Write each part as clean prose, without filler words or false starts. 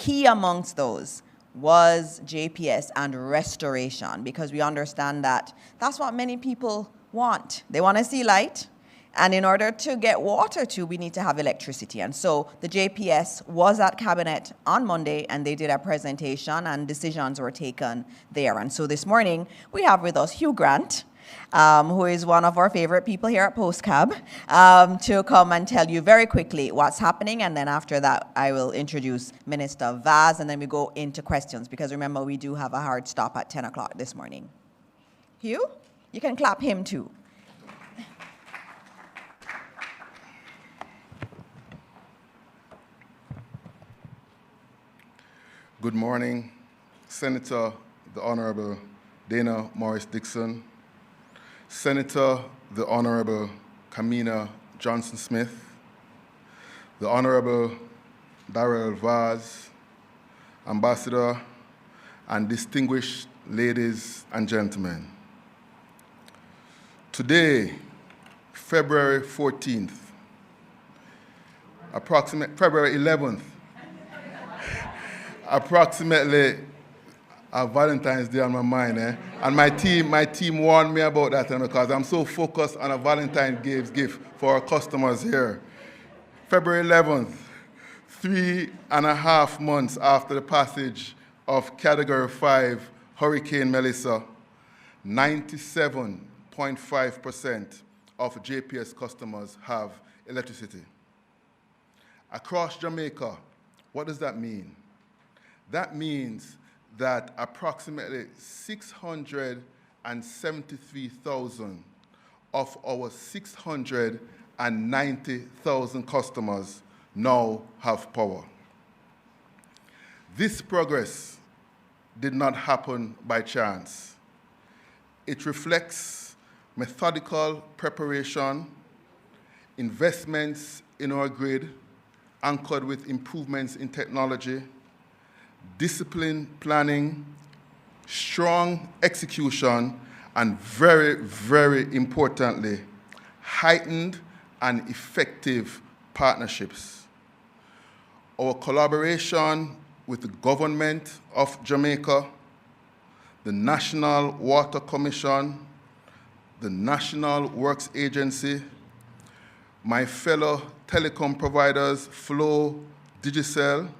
Key amongst those was JPS and restoration, because we understand that that's what many people want. They want to see light, and in order to get water too, we need to have electricity. And so the JPS was at Cabinet on Monday, and they did a presentation, and decisions were taken there. And so this morning, we have with us Hugh Grant, who is one of our favorite people here at PostCab, to come and tell you very quickly what's happening. And then after that, I will introduce Minister Vaz, and then we go into questions, because remember, we do have a hard stop at 10 o'clock this morning. Hugh, you can clap him too. Good morning, Senator, the Honorable Dana Morris Dixon, Senator, the Honorable Kamina Johnson-Smith, the Honorable Darrell Vaz, Ambassador, and distinguished ladies and gentlemen. Today, February 14th, February 11th, approximately Valentine's Day on my mind, and my team warned me about that because I'm so focused on a Valentine's gift for our customers here. February 11th, 3.5 months after the passage of Category 5 Hurricane Melissa, 97.5% of JPS customers have electricity. Across Jamaica, what does that mean? That means that approximately 673,000 of our 690,000 customers now have power. This progress did not happen by chance. It reflects methodical preparation, investments in our grid, anchored with improvements in technology, disciplined planning, strong execution, and very, very importantly, heightened and effective partnerships. Our collaboration with the government of Jamaica, the National Water Commission, the National Works Agency, my fellow telecom providers, Flow, Digicel,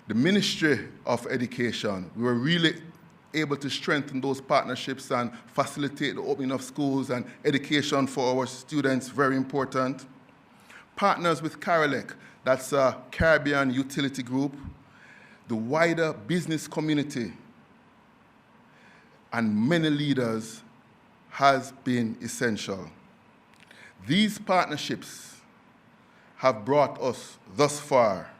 the Ministry of Education. We were really able to strengthen those partnerships and facilitate the opening of schools and education for our students, very important. Partners with Carolec, that's a Caribbean utility group, the wider business community, and many leaders has been essential. These partnerships have brought us thus far,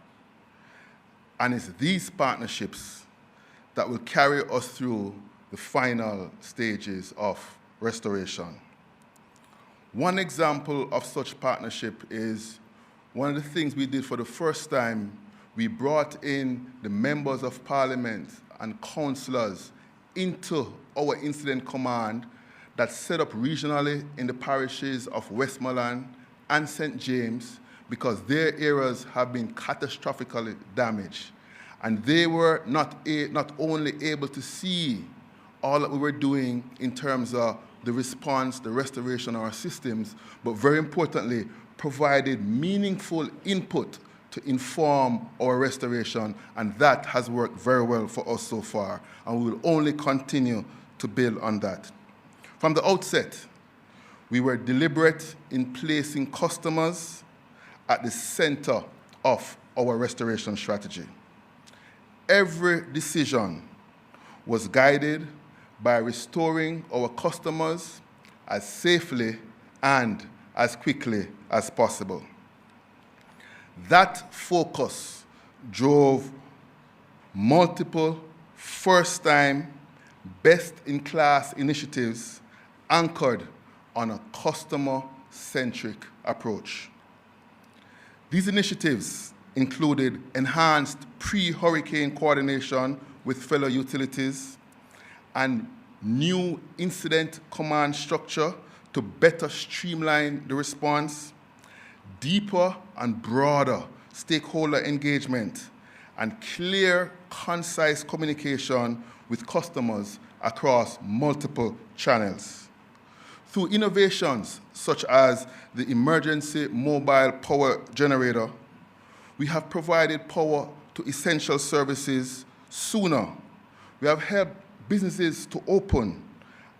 and it's these partnerships that will carry us through the final stages of restoration. One example of such partnership is one of the things we did for the first time. We brought in the members of parliament and councillors into our incident command that's set up regionally in the parishes of Westmoreland and St. James, because their areas have been catastrophically damaged. And they were not only able to see all that we were doing in terms of the response, the restoration of our systems, but very importantly, provided meaningful input to inform our restoration, and that has worked very well for us so far, and we will only continue to build on that. From the outset, we were deliberate in placing customers at the center of our restoration strategy. Every decision was guided by restoring our customers as safely and as quickly as possible. That focus drove multiple first-time, best-in-class initiatives anchored on a customer-centric approach. These initiatives included enhanced pre-hurricane coordination with fellow utilities and new incident command structure to better streamline the response, deeper and broader stakeholder engagement, and clear, concise communication with customers across multiple channels. Through innovations such as the emergency mobile power generator, we have provided power to essential services sooner. We have helped businesses to open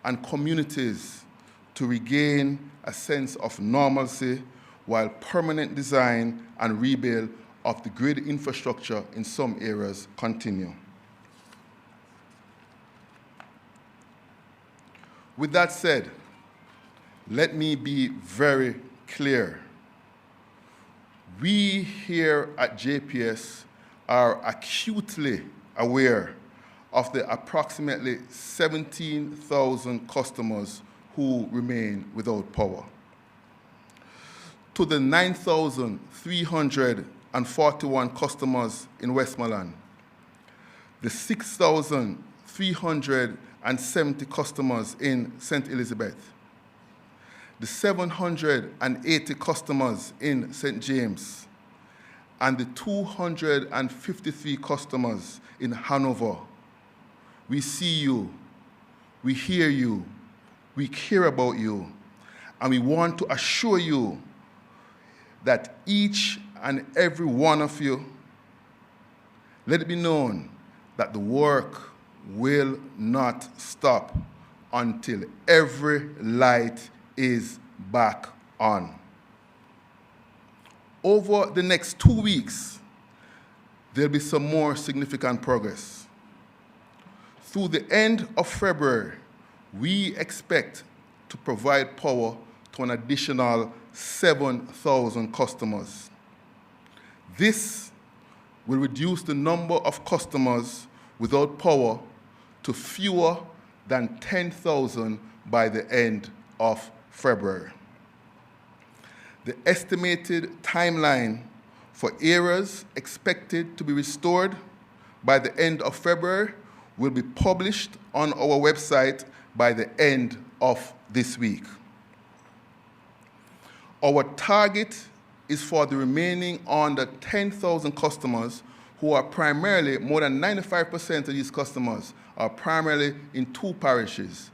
and communities to regain a sense of normalcy, while permanent design and rebuild of the grid infrastructure in some areas continue. With that said, let me be very clear. We here at JPS are acutely aware of the approximately 17,000 customers who remain without power. To the 9,341 customers in Westmoreland, the 6,370 customers in St. Elizabeth, the 780 customers in St. James, and the 253 customers in Hanover, we see you, we hear you, we care about you, and we want to assure you that each and every one of you, let it be known that the work will not stop until every light is back on. Over the next 2 weeks, there'll be some more significant progress. Through the end of February, we expect to provide power to an additional 7,000 customers. This will reduce the number of customers without power to fewer than 10,000 by the end of February. The estimated timeline for areas expected to be restored by the end of February will be published on our website by the end of this week. Our target is for the remaining under 10,000 customers who are primarily, more than 95% of these customers are primarily in two parishes,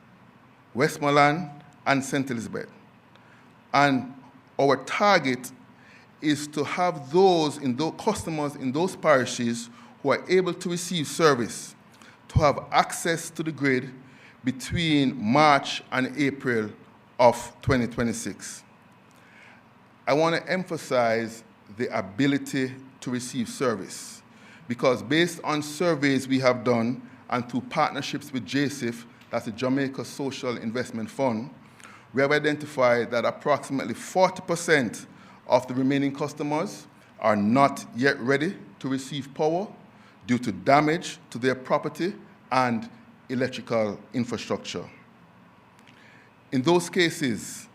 Westmoreland and St. Elizabeth. And our target is to have those customers in those parishes who are able to receive service to have access to the grid between March and April of 2026. I want to emphasize the ability to receive service, because based on surveys we have done and through partnerships with JSIF, that's the Jamaica Social Investment Fund, we have identified that approximately 40% of the remaining customers are not yet ready to receive power due to damage to their property and electrical infrastructure. In those cases,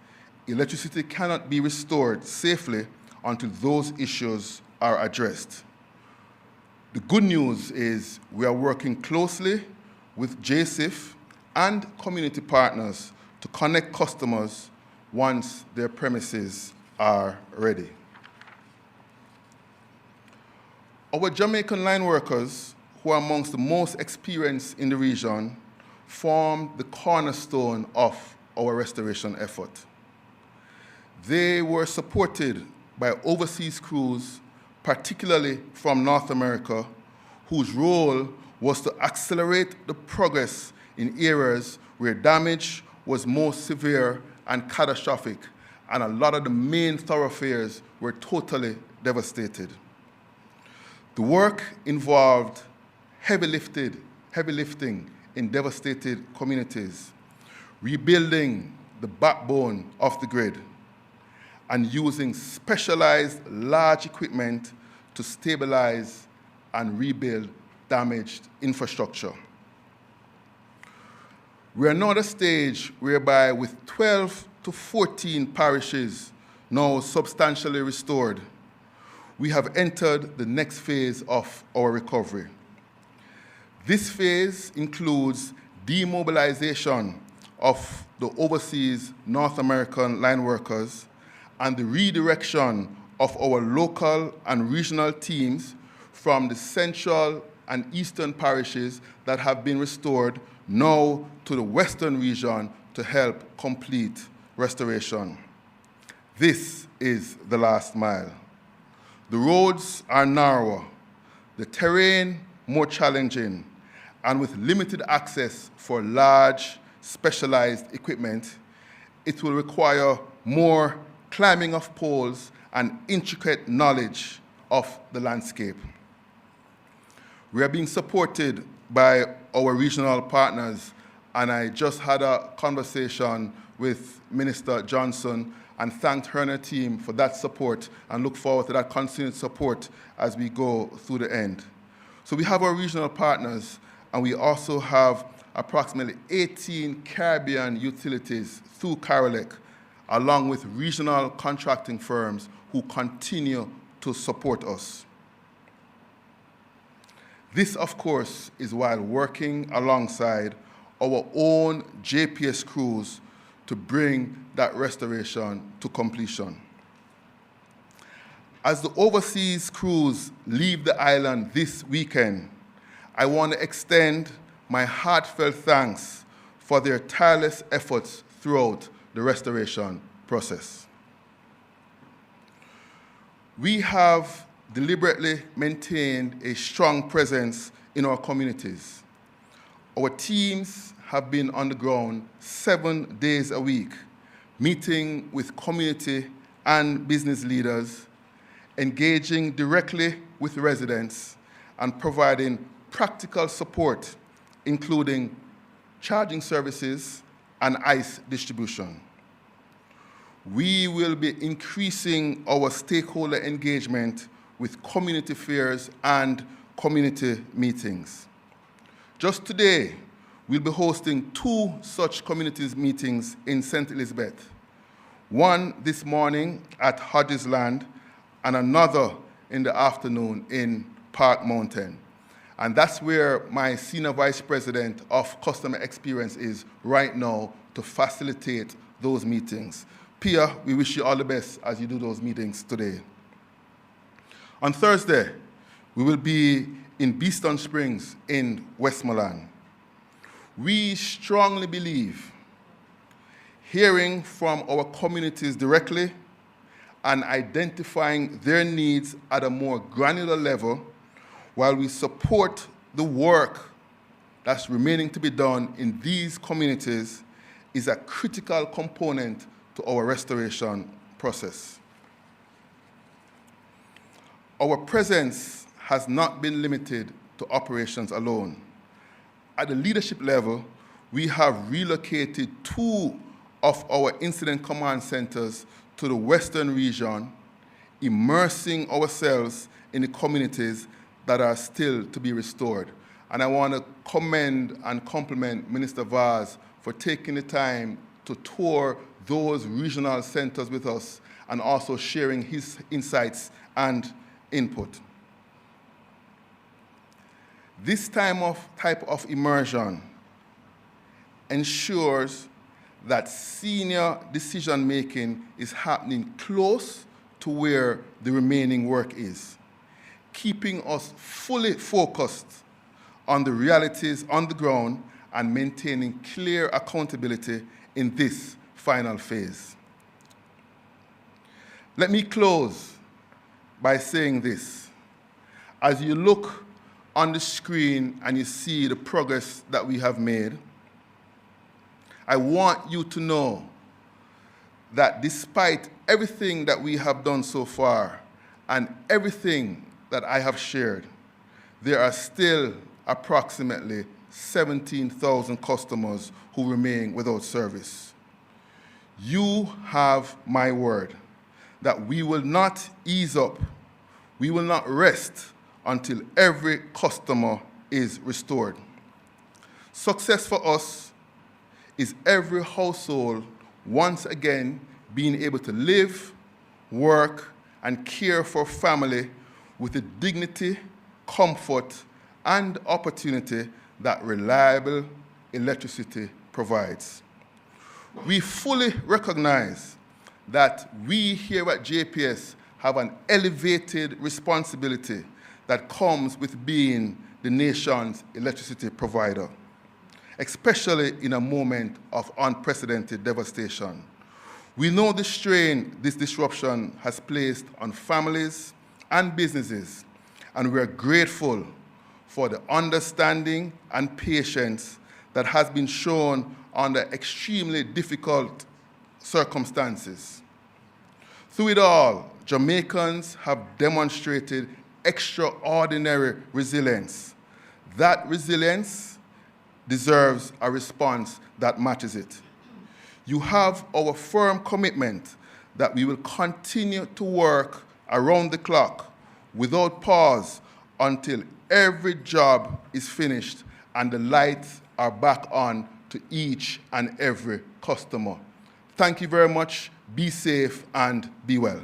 electricity cannot be restored safely until those issues are addressed. The good news is we are working closely with JSIF and community partners to connect customers once their premises are ready. Our Jamaican line workers, who are amongst the most experienced in the region, form the cornerstone of our restoration effort. They were supported by overseas crews, particularly from North America, whose role was to accelerate the progress in areas where damage was most severe and catastrophic, and a lot of the main thoroughfares were totally devastated. The work involved heavy lifting in devastated communities, rebuilding the backbone of the grid, and using specialized large equipment to stabilize and rebuild damaged infrastructure. We are now at a stage whereby, with 12 to 14 parishes now substantially restored, we have entered the next phase of our recovery. This phase includes demobilization of the overseas North American line workers and the redirection of our local and regional teams from the central and eastern parishes that have been restored now to the western region to help complete restoration. This is the last mile. The roads are narrower, the terrain more challenging, and with limited access for large, specialized equipment, it will require more climbing of poles and intricate knowledge of the landscape. We are being supported by our regional partners, and I just had a conversation with Minister Johnson and thanked her and her team for that support and look forward to that continued support as we go through the end. So we have our regional partners, and we also have approximately 18 Caribbean utilities through Carolec, along with regional contracting firms who continue to support us. This, of course, is while working alongside our own JPS crews to bring that restoration to completion. As the overseas crews leave the island this weekend, I want to extend my heartfelt thanks for their tireless efforts throughout the restoration process. We have deliberately maintained a strong presence in our communities. Our teams have been on the ground 7 days a week, meeting with community and business leaders, engaging directly with residents, and providing practical support, including charging services and ice distribution. We will be increasing our stakeholder engagement with community fairs and community meetings. Just today, we'll be hosting 2 such communities meetings in St. Elizabeth. One this morning at Hodges Land and another in the afternoon in Park Mountain. And that's where my Senior Vice President of Customer Experience is right now to facilitate those meetings. Pia, we wish you all the best as you do those meetings today. On Thursday, we will be in Beeston Springs in Westmoreland. We strongly believe hearing from our communities directly and identifying their needs at a more granular level while we support the work that's remaining to be done in these communities is a critical component to our restoration process. Our presence has not been limited to operations alone. At the leadership level, we have relocated 2 of our incident command centers to the Western region, immersing ourselves in the communities that are still to be restored. And I want to commend and compliment Minister Vaz for taking the time to tour those regional centers with us and also sharing his insights and input. This type of immersion ensures that senior decision-making is happening close to where the remaining work is, keeping us fully focused on the realities on the ground and maintaining clear accountability in this final phase. Let me close by saying this. As you look on the screen and you see the progress that we have made, I want you to know that despite everything that we have done so far and everything that I have shared, there are still approximately 17,000 customers who remain without service. You have my word that we will not ease up, we will not rest until every customer is restored. Success for us is every household once again being able to live, work, and care for family with the dignity, comfort, and opportunity that reliable electricity provides. We fully recognize that we here at JPS have an elevated responsibility that comes with being the nation's electricity provider, especially in a moment of unprecedented devastation. We know the strain this disruption has placed on families and businesses, and we are grateful for the understanding and patience that has been shown under extremely difficult circumstances. Through it all, Jamaicans have demonstrated extraordinary resilience. That resilience deserves a response that matches it. You have our firm commitment that we will continue to work around the clock without pause until every job is finished and the lights are back on to each and every customer. Thank you very much. Be safe and be well.